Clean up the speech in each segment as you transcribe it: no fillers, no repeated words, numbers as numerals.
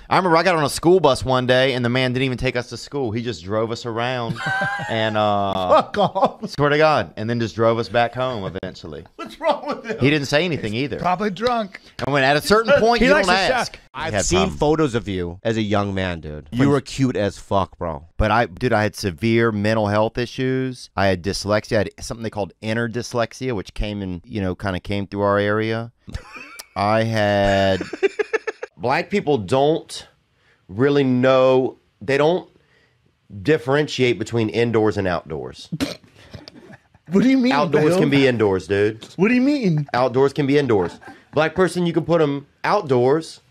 I remember I got on a school bus one day, and the man didn't even take us to school. He just drove us around, and fuck off. Swear to God, and then just drove us back home eventually. What's wrong with him? He didn't say anything either. Probably drunk. And when at a certain point, you don't ask. I've seen photos of you as a young man, dude. You were cute as fuck, bro. But I had severe mental health issues. I had dyslexia. I had something they called inner dyslexia, which came in, kind of came through our area. I had... Black people don't really know, they don't differentiate between indoors and outdoors. What do you mean? Outdoors Bill? can be indoors, dude. What do you mean? Outdoors can be indoors. Black person, you can put them outdoors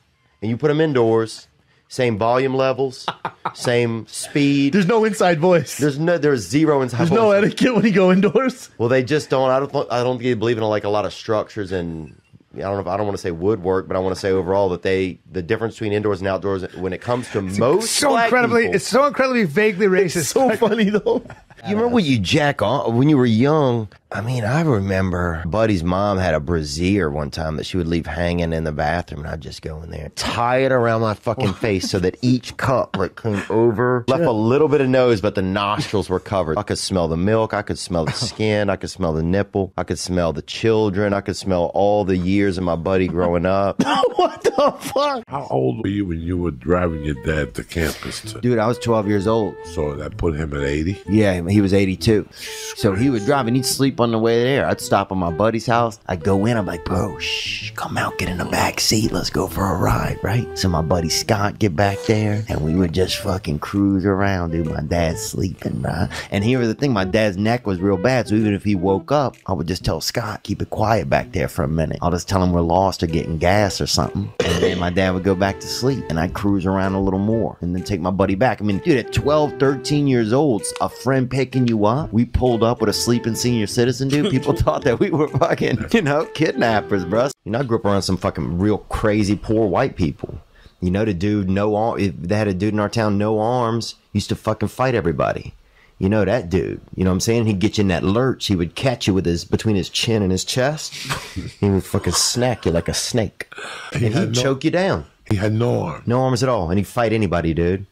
and you put them indoors. Same volume levels, same speed. There's no inside voice. There's zero inside voice. There's no etiquette when you go indoors. Well, they just don't. I don't think they believe in like a lot of structures and. I don't want to say woodwork, but I want to say overall that the difference between indoors and outdoors when it comes to most black people, it's so incredibly vaguely racist. It's so funny though. You remember when you jack off when you were young? I mean, I remember Buddy's mom had a brassiere one time that she would leave hanging in the bathroom, and I'd just go in there, tie it around my fucking face so that each cup came over, left a little bit of nose, but the nostrils were covered. I could smell the milk, I could smell the skin, I could smell the nipple, I could smell the children, I could smell all the years of my buddy growing up. What the fuck? How old were you when you were driving your dad to campus? Dude, I was 12 years old. So that put him at 80? Yeah, he was 82. So he would drive and he'd sleep on the way there. I'd stop at my buddy's house. I'd go in. I'm like, bro, shh, come out, get in the back seat. Let's go for a ride, right? So my buddy Scott get back there and we would just fucking cruise around, dude. My dad's sleeping, right? And here was the thing, my dad's neck was real bad. So even if he woke up, I would just tell Scott, keep it quiet back there for a minute. I'll just tell him we're lost or getting gas or something. And then my dad would go back to sleep and I'd cruise around a little more and then take my buddy back. I mean, dude, at 12, 13 years old, a friend picking you up, we pulled up with a sleeping senior citizen, dude. People thought that we were fucking, kidnappers, bro. I grew up around some fucking real crazy poor white people. The dude, they had a dude in our town, no arms, used to fucking fight everybody. That dude, you know what I'm saying? He'd get you in that lurch. He would catch you with between his chin and his chest. He would fucking snack you like a snake. And he'd choke you down. He had no arms. No arms at all. And he'd fight anybody, dude.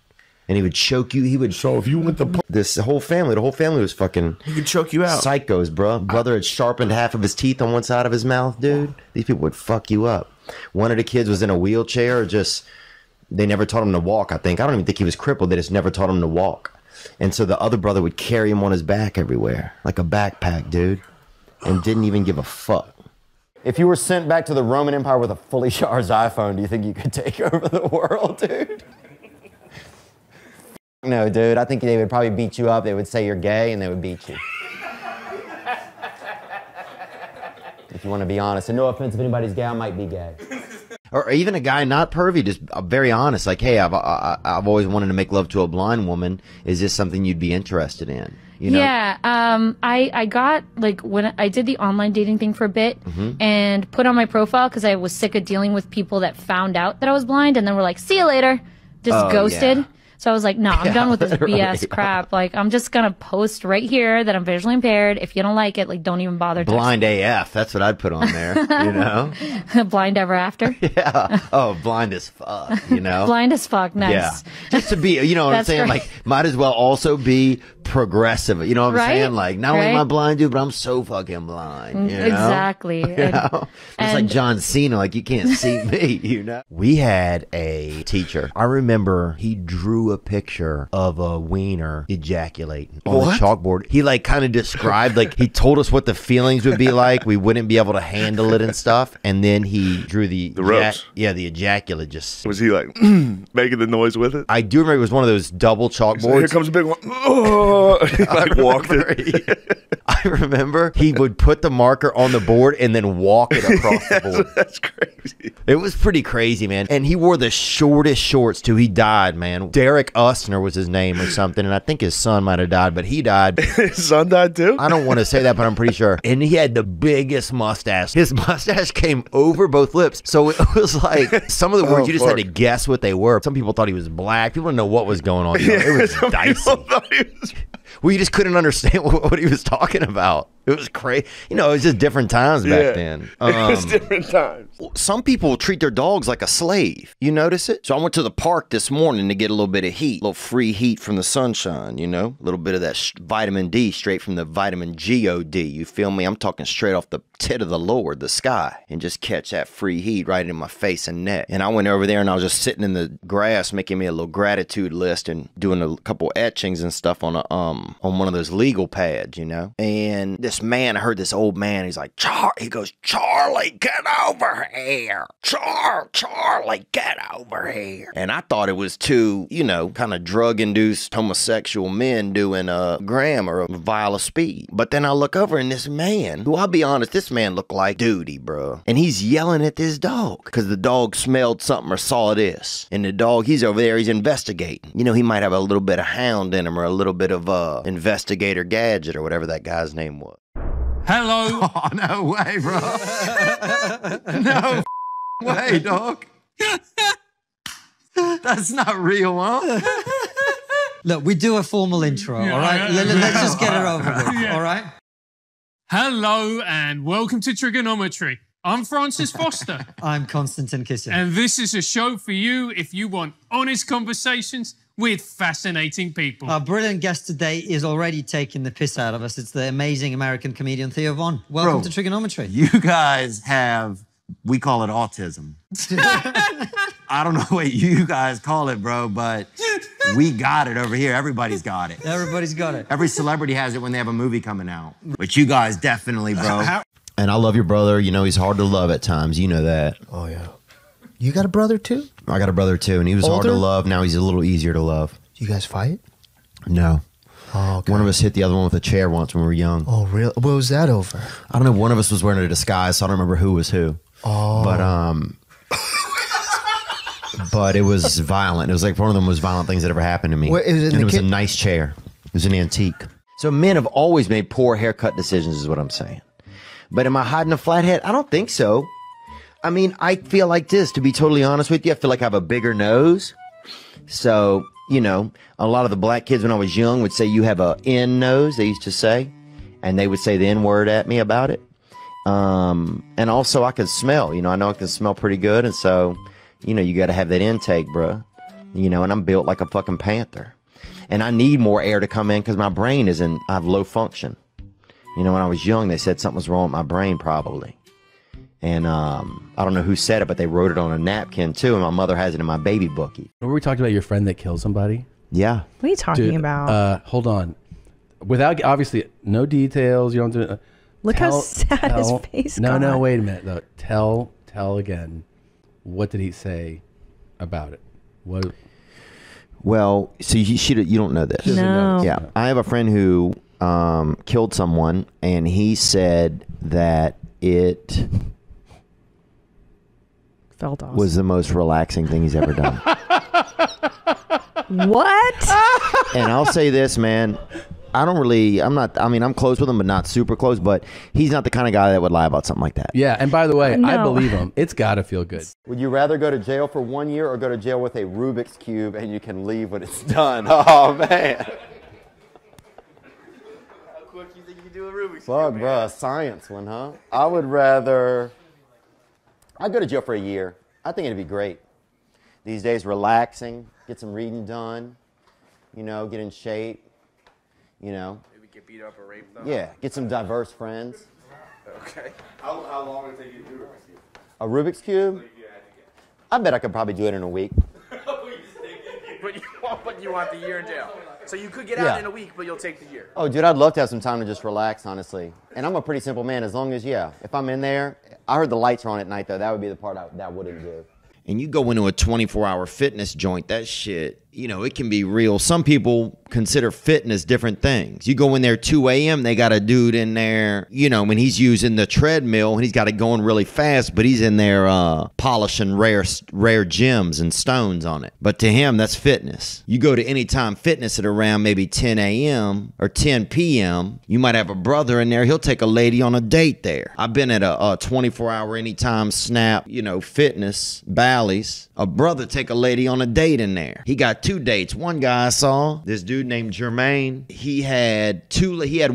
And he would choke you. So if you went to... the whole family was fucking... He could choke you out. Psychos, bro. Brother had sharpened half of his teeth on one side of his mouth, dude. These people would fuck you up. One of the kids was in a wheelchair, they never taught him to walk, I think. I don't even think he was crippled. They just never taught him to walk. And so the other brother would carry him on his back everywhere. Like a backpack, dude. And didn't even give a fuck. If you were sent back to the Roman Empire with a fully charged iPhone, do you think you could take over the world, dude? No, dude. I think they would probably beat you up. They would say you're gay, and they would beat you. If you want to be honest. And no offense if anybody's gay, I might be gay. Or even a guy not pervy, just very honest. Like, hey, I've always wanted to make love to a blind woman. Is this something you'd be interested in? Yeah. I got, when I did the online dating thing for a bit and put on my profile because I was sick of dealing with people that found out that I was blind and then were like, see you later. Just ghosted. Yeah. So I was like, no, I'm done with this BS crap. Like, I'm just going to post right here that I'm visually impaired. If you don't like it, don't even bother. Blind AF. That's what I'd put on there, Blind ever after? Yeah. Oh, blind as fuck, Blind as fuck. Nice. Yeah. Just to be, what I'm saying? Great. Might as well also be progressive. You know what I'm saying? Like, not only am I blind, dude, but I'm so fucking blind. Exactly. It's like John Cena. Like, you can't see me, We had a teacher. I remember he drew a picture of a wiener ejaculating on the chalkboard. He kind of described, he told us what the feelings would be like. We wouldn't be able to handle it and stuff. And then he drew the ropes. The ejaculate. Just was he making the noise with it? I do remember it was one of those double chalkboards. So here comes a big one. Oh, he walked it. I remember he would put the marker on the board and then walk it across the board. That's crazy. It was pretty crazy, man. And he wore the shortest shorts too. He died, man. Derek Ustner was his name or something, and I think his son might have died, but he died. His son died too? I don't want to say that, but I'm pretty sure. And he had the biggest mustache. His mustache came over both lips. So it was like some of the words you just had to guess what they were. Some people thought he was black. People didn't know what was going on. It was dicey. Well, you just couldn't understand what he was talking about. It was crazy. You know, it was just different times back then. It was different times. Some people treat their dogs like a slave. You notice it? So I went to the park this morning to get a little bit of heat, a little free heat from the sunshine, you know? A little bit of that vitamin D straight from the vitamin G-O-D. You feel me? I'm talking straight off the tit of the Lord, the sky, and just catch that free heat right in my face and neck. And I went over there and I was just sitting in the grass making me a little gratitude list and doing a couple etchings and stuff on one of those legal pads, you know? And this man, I heard this old man, he's like, he goes, Charlie, get over here. Charlie, get over here. And I thought it was two, you know, kind of drug-induced homosexual men doing a gram or a vial of speed. But then I look over and this man, who I'll be honest, this man looked like Duty, bro. And he's yelling at this dog because the dog smelled something or saw this. And the dog, he's over there, he's investigating. You know, he might have a little bit of hound in him or a little bit of investigator gadget or whatever that guy's name was. Hello. Oh, no way, bro. No way, dog. That's not real, huh? Look, we do a formal intro, all right? Let's just get it over with, all right? Hello and welcome to Trigonometry. I'm Francis Foster. I'm Konstantin Kissin. And this is a show for you if you want honest conversations with fascinating people. Our brilliant guest today is already taking the piss out of us. It's the amazing American comedian Theo Von. Welcome to Trigonometry. You guys have, we call it autism. I don't know what you guys call it, bro, but we got it over here. Everybody's got it. Everybody's got it. Every celebrity has it when they have a movie coming out. But you guys definitely, bro. And I love your brother. You know, he's hard to love at times. You know that. Oh, yeah. You got a brother, too? I got a brother, too, and he was hard to love. Now he's a little easier to love. You guys fight? No. Oh, okay. One of us hit the other one with a chair once when we were young. Oh, really? What was that over? I don't know. One of us was wearing a disguise, so I don't remember who was who. Oh. But it was violent. It was like one of the most violent things that ever happened to me. Wait, it was a nice chair. It was an antique. So men have always made poor haircut decisions is what I'm saying. But am I hiding a flathead? I don't think so. I mean, I feel like this, to be totally honest with you. I feel like I have a bigger nose. So, you know, a lot of the black kids when I was young would say you have a N nose, they used to say. And they would say the N word at me about it. And also I can smell, you know, I know I can smell pretty good. And so, you know, you got to have that intake, bro. You know, and I'm built like a fucking panther. And I need more air to come in because my brain I have low function. You know, when I was young, they said something was wrong with my brain probably. And I don't know who said it, but they wrote it on a napkin too. And my mother has it in my baby bookie. Were we talking about your friend that killed somebody? Yeah. What are you talking about? Hold on. Without, obviously, no details. You don't do. Look how sad his face got. No, wait a minute though. Tell again. What did he say about it? What? Well, so you don't know this. No. Yeah, I have a friend who killed someone, and he said that it felt awesome. Was the most relaxing thing he's ever done. What? And I'll say this, man. I'm close with him, but not super close. But he's not the kind of guy that would lie about something like that. Yeah, and by the way, No. I believe him. It's got to feel good. Would you rather go to jail for 1 year or go to jail with a Rubik's Cube and you can leave when it's done? Oh, man. How quick you think you can do a Rubik's Fuck, Cube, bro, man? a science one, huh? I would rather... I'd go to jail for a year. I think it'd be great. These days, relaxing, get some reading done, you know, get in shape, you know. Maybe get beat up or raped though? Yeah, get some diverse friends. Okay. How long would it take you to do Rubik's Cube? A Rubik's Cube? I bet I could probably do it in a week. But you want the year in jail. So you could get out in a week, but you'll take the year. Oh, dude, I'd love to have some time to just relax, honestly. And I'm a pretty simple man, as long as, if I'm in there. I heard the lights are on at night, though. That would be the part that I wouldn't do. And you go into a 24-hour fitness joint, that shit, you know, it can be real. Some people consider fitness different things. You go in there 2 a.m., they got a dude in there, you know, when he's using the treadmill, and he's got it going really fast, but he's in there polishing rare gems and stones on it. But to him, that's fitness. You go to Anytime Fitness at around maybe 10 a.m. or 10 p.m., you might have a brother in there. He'll take a lady on a date there. I've been at a 24-hour Anytime Snap, you know, fitness, Bally's. A brother take a lady on a date in there. He got 2 dates. One guy I saw, this dude named Jermaine. He had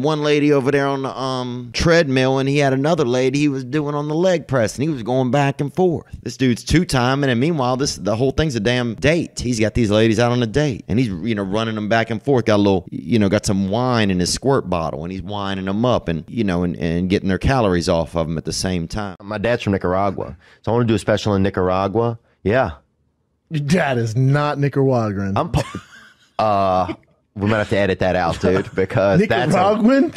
one lady over there on the treadmill, and he had another lady he was doing on the leg press, and he was going back and forth. This dude's 2-timing, and meanwhile, the whole thing's a damn date. He's got these ladies out on a date, and he's running them back and forth. Got a little, got some wine in his squirt bottle, and he's winding them up, and and getting their calories off of them at the same time. My dad's from Nicaragua, so I want to do a special in Nicaragua. Yeah. Your dad is not Nicaraguan. We might have to edit that out, dude, because Nicaraguan?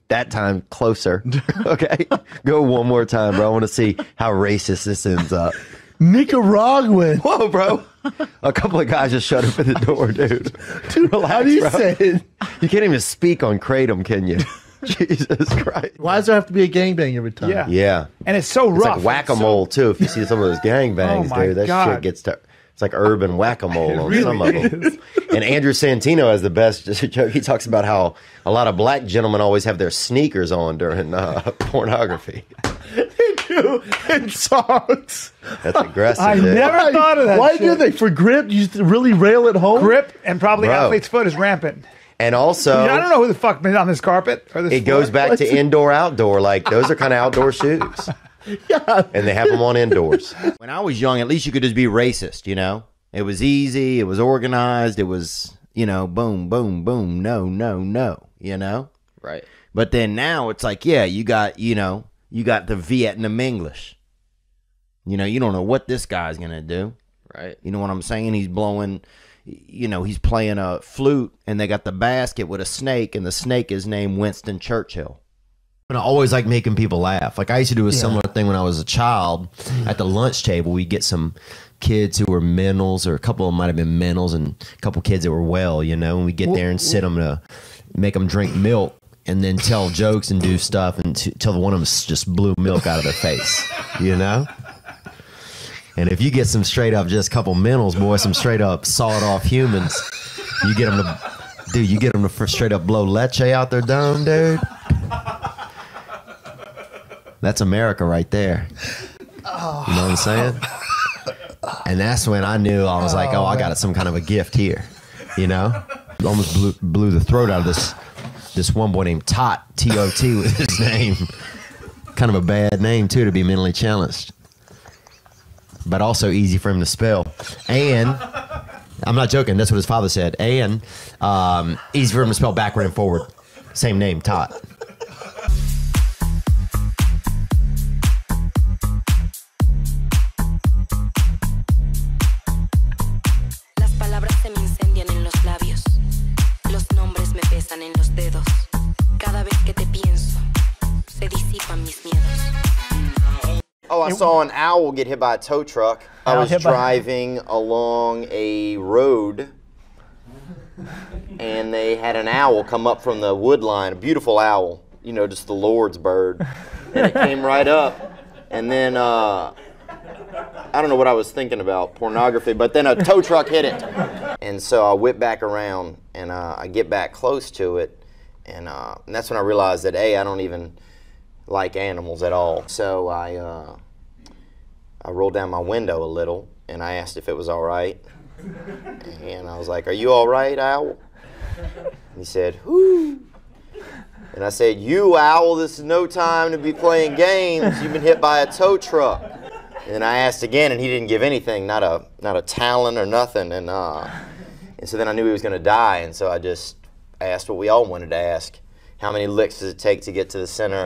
that time closer. Okay? Go one more time, bro. I want to see how racist this ends up. Nicaraguan. Whoa, bro. A couple of guys just shut up at the door, dude. Dude, relax, how do you bro. say it? You can't even speak on Kratom, can you? Jesus Christ. Why does there have to be a gangbang every time? Yeah. Yeah. And it's so It's rough. like whack-a-mole, too. If you see some of those gangbangs, Oh, my dude, that God. shit gets to... It's like urban whack-a-mole on some of really them. And Andrew Santino has the best joke. He talks about how a lot of black gentlemen always have their sneakers on during pornography. They do. And socks. That's aggressive. I dude. never thought of that. Why shit. do they? For grip? You used to really rail at home? Grip and probably Bro. athlete's foot is rampant. And also... I don't know who the fuck been on this carpet or this It goes floor. back to indoor-outdoor. Like, those are kind of outdoor shoes. Yeah. And they have them on indoors. When I was young, at least you could just be racist, It was easy. It was organized. It was, boom, boom, boom, no, no, no, Right. But then now it's like, yeah, you got the Vietnam English. You don't know what this guy's going to do. Right. You know what I'm saying? He's blowing, he's playing a flute, and they got the basket with a snake, and the snake is named Winston Churchill. And I always like making people laugh. Like I used to do a similar thing when I was a child. At the lunch table, we'd get some kids who were mentals, or a couple of them might have been mentals, and a couple kids that were well, and we get there and sit them to make them drink milk, and then tell jokes and do stuff until one of them just blew milk out of their face, And if you get some straight up just couple mentals, boy, some straight up sawed off humans, you get them to straight up blow leche out their dome, dude. That's America right there. You know what I'm saying? And that's when I knew I was like, oh, I got some kind of a gift here, Almost blew the throat out of this one boy named Tot, T-O-T was his name. Kind of a bad name, too, to be mentally challenged. But also easy for him to spell. And, I'm not joking, that's what his father said. And easy for him to spell backward and forward. Same name, Tot. Oh, I saw an owl get hit by a tow truck. I was driving along a road, and they had an owl come up from the wood line, a beautiful owl, just the Lord's bird. And it came right up, and then I don't know what I was thinking about, pornography, but then a tow truck hit it. And so I whip back around, and I get back close to it, and that's when I realized that, I don't even like animals at all. So I rolled down my window a little, and I asked if it was all right. And I was like, "Are you all right, owl?" And he said, "Whoo." And I said, "You, owl, this is no time to be playing games. You've been hit by a tow truck." And I asked again, and he didn't give anything, not a talon or nothing. And so then I knew he was going to die, and so I just asked what we all wanted to ask. How many licks does it take to get to the center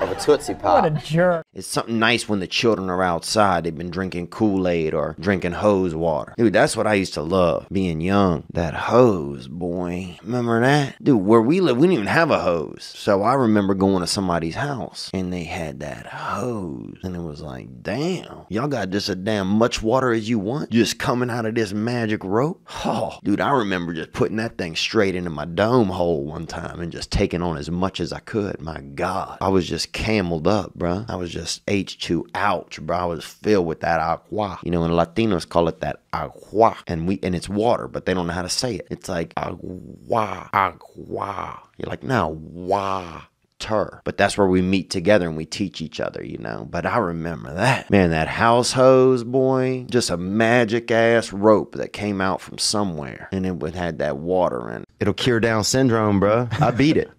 of a Tootsie Pop? What a jerk. It's something nice when the children are outside. They've been drinking Kool-Aid or drinking hose water. Dude, that's what I used to love, being young. That hose, boy. Remember that? Dude, where we live, we didn't even have a hose. So I remember going to somebody's house, and they had that hose. And it was like, damn, y'all got just as damn much water as you want, just coming out of this magic rope. Oh, dude, I remember just putting that thing straight into my dome hole one time and just taking on as much as I could. My God, I was just cameled up, bro. I was just H2 ouch, bro. I was filled with that agua. And Latinos call it that agua, and it's water, but they don't know how to say it. It's like agua, agua. You're like, no, wah. But that's where we meet together and we teach each other, you know. But I remember that. Man, that house hose, boy, just a magic ass rope that came out from somewhere. And it would had that water in it. It'll cure Down syndrome, bro. I beat it.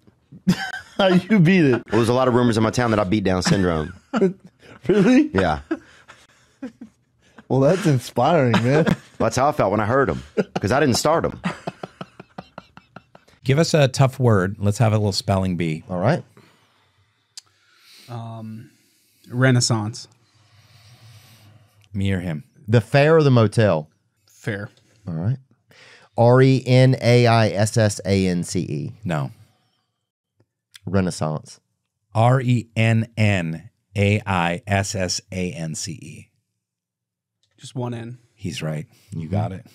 How you beat it? Well, there's a lot of rumors in my town that I beat Down syndrome. Really? Yeah. Well, that's inspiring, man. That's how I felt when I heard them. Because I didn't start them. Give us a tough word. Let's have a little spelling bee. All right. Renaissance. Me or him? The fair or the motel? Fair. All right. RENAISSANCE. No. Renaissance. RENNAISSANCE. Just one N. He's right. You got it.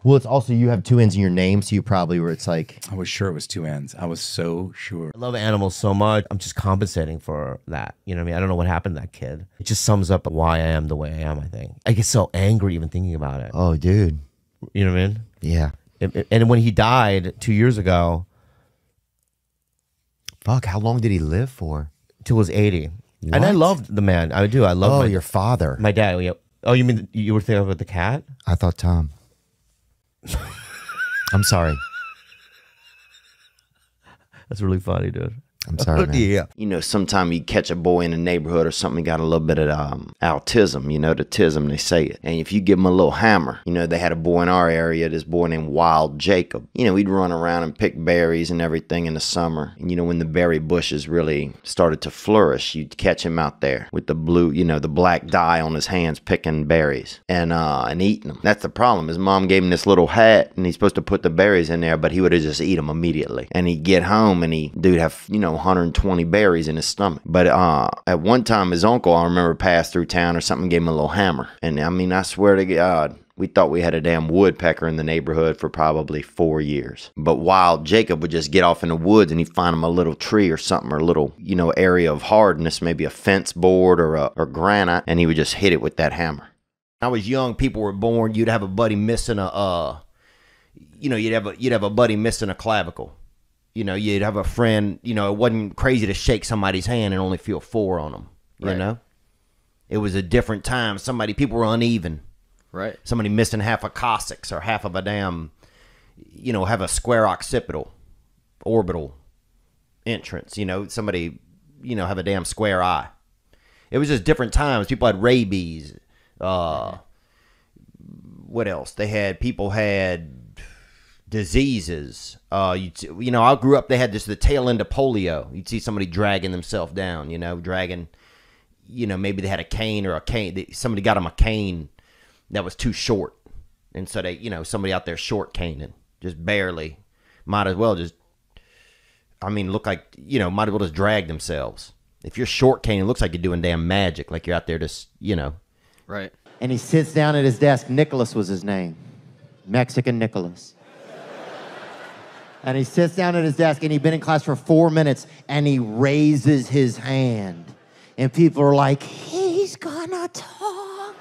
Well, it's also you have two N's in your name, so you probably were. It's like I was sure it was two N's. I was so sure. I love animals so much. I'm just compensating for that. You know what I mean? I don't know what happened to that kid. It just sums up why I am the way I am, I think. I get so angry even thinking about it. Oh, dude. You know what I mean? Yeah. And when he died 2 years ago. Fuck, how long did he live for? Till he was 80. What? And I loved the man. I do. I love your father. My dad. Yeah. Oh, you mean you were thinking about the cat? I thought Tom. I'm sorry. That's really funny, dude. I'm sorry, man. Yeah. You know, sometimes you catch a boy in the neighborhood or something, he got a little bit of autism, you know, the tism, they say it. And if you give him a little hammer, you know, they had a boy in our area, this boy named Wild Jacob. You know, he'd run around and pick berries and everything in the summer. And, you know, when the berry bushes really started to flourish, you'd catch him out there with the blue, you know, the black dye on his hands picking berries and eating them. That's the problem. His mom gave him this little hat and he's supposed to put the berries in there, but he would have just eat them immediately. And he'd get home and dude have, you know, 120 berries in his stomach. But at one time, his uncle, I remember, passed through town or something, gave him a little hammer. And I mean, I swear to God, we thought we had a damn woodpecker in the neighborhood for probably 4 years. But Wild Jacob would just get off in the woods and he'd find him a little tree or something, or a little, you know, area of hardness, maybe a fence board or granite, and he would just hit it with that hammer. When I was young, people were born, you'd have a buddy missing you'd have a buddy missing a clavicle. You know, you'd have a friend, you know, it wasn't crazy to shake somebody's hand and only feel 4 on them, you know? It was a different time. People were uneven. Right. Somebody missing half a coccyx or half of a damn, you know, have a square occipital, orbital entrance, you know, somebody, you know, have a damn square eye. It was just different times. People had rabies. What else? People had diseases. You know, I grew up, they had the tail end of polio. You'd see somebody dragging themselves down, you know, maybe they had a cane or somebody got them a cane that was too short. And so they, you know, somebody out there short caning, just barely, might as well just, look like, you know, might as well just drag themselves. If you're short caning, it looks like you're doing damn magic, like you're out there just, you know. Right. And he sits down at his desk. Nicholas was his name. Mexican Nicholas. And he sits down at his desk, and he'd been in class for 4 minutes, and he raises his hand. And people are like, he's gonna talk.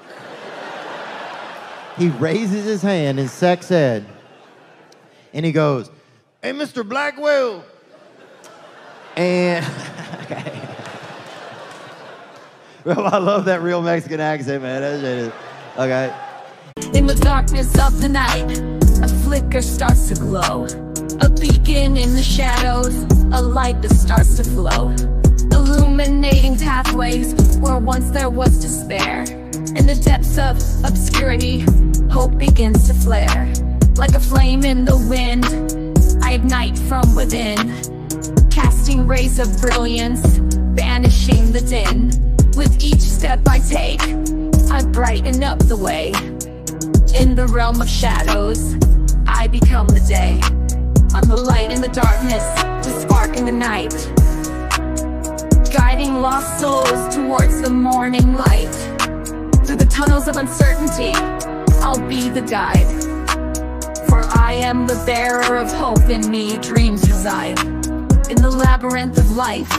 He raises his hand in sex ed, and he goes, hey, Mr. Blackwell. And, okay. Well, I love that real Mexican accent, man. That shit is, okay. In the darkness of the night, a flicker starts to glow. A beacon in the shadows, a light that starts to flow. Illuminating pathways where once there was despair. In the depths of obscurity, hope begins to flare. Like a flame in the wind, I ignite from within. Casting rays of brilliance, banishing the din. With each step I take, I brighten up the way. In the realm of shadows, I become the day. I'm the light in the darkness, the spark in the night. Guiding lost souls towards the morning light. Through the tunnels of uncertainty, I'll be the guide. For I am the bearer of hope, in me dreams reside. In the labyrinth of life,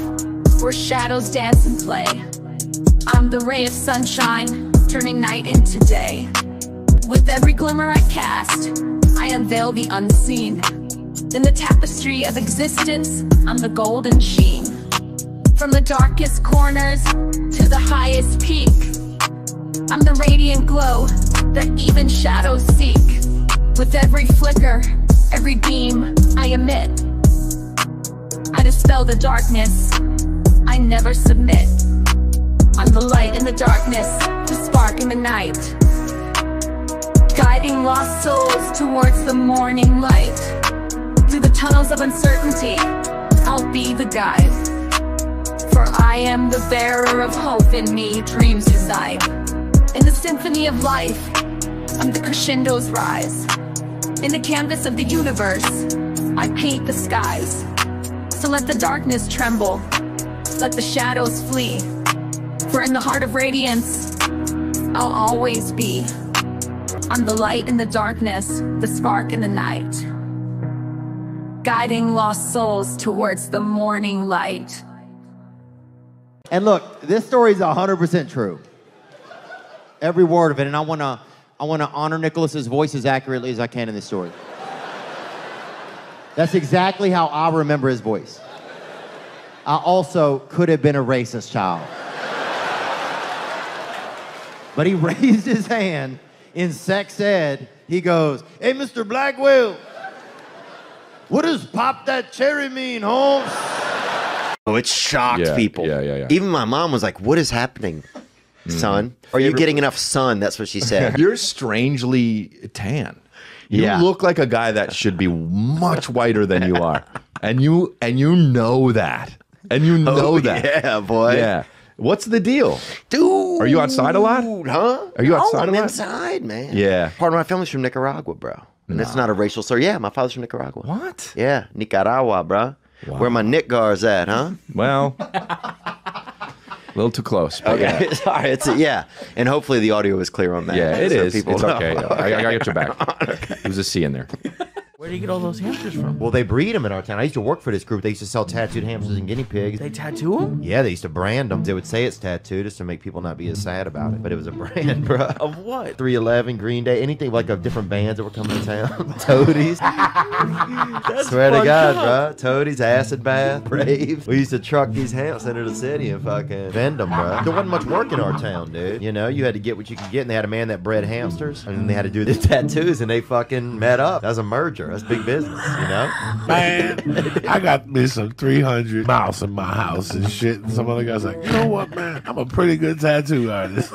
where shadows dance and play. I'm the ray of sunshine, turning night into day. With every glimmer I cast, I unveil the unseen. In the tapestry of existence, I'm the golden sheen. From the darkest corners to the highest peak, I'm the radiant glow that even shadows seek. With every flicker, every beam I emit, I dispel the darkness, I never submit. I'm the light in the darkness, the spark in the night, guiding lost souls towards the morning light. Through the tunnels of uncertainty, I'll be the guide. For I am the bearer of hope, in me dreams reside. In the symphony of life, I'm the crescendo's rise. In the canvas of the universe, I paint the skies. So let the darkness tremble, let the shadows flee. For in the heart of radiance, I'll always be. I'm the light in the darkness, the spark in the night, guiding lost souls towards the morning light. And look, this story is 100% true. Every word of it, and I wanna honor Nicholas's voice as accurately as I can in this story. That's exactly how I remember his voice. I also could have been a racist child. But he raised his hand in sex ed. He goes, "Hey, Mr. Blackwell, what does pop that cherry mean, Holmes?" Oh, it shocked Yeah, people. yeah. Even my mom was like, "What is happening, son? Are you getting enough sun?" That's what she said. You're strangely tan. You Yeah. look like a guy that should be much whiter than you are, and you know that, and you know that. Yeah, boy. Yeah. What's the deal, dude? Are you outside a lot? Huh? Are you outside I'm a lot? inside, man. Yeah. Part of my family's from Nicaragua, bro. And it's not a racial slur. Yeah, my father's from Nicaragua. What? Yeah, Nicaragua, bro. Wow. Where my Nick Gar's at, huh? Well, a little too close. But Okay, yeah. sorry. Yeah, and hopefully the audio is clear on that. Yeah, it so is. people It's know. okay. I got your back. There's a C in there. Where do you get all those hamsters from? Well, they breed them in our town. I used to work for this group. They used to sell tattooed hamsters and guinea pigs. They tattoo them? Yeah, they used to brand them. They would say it's tattooed just to make people not be as sad about it. But it was a brand, bro. Of what? 311, Green Day, anything like of different bands that were coming to town. Toadies. Swear to fucked God, up. bro. Toadies, Acid Bath, Braves. We used to truck these hamsters into the city and fucking vend them, bro. There wasn't much work in our town, dude. You know, you had to get what you could get, and they had a man that bred hamsters, and then they had to do the tattoos, and they fucking met up. That was a merger. That's big business, you know? Man, I got me some 300 mouse in my house and shit. And some other guy's like, you know what, man? I'm a pretty good tattoo artist.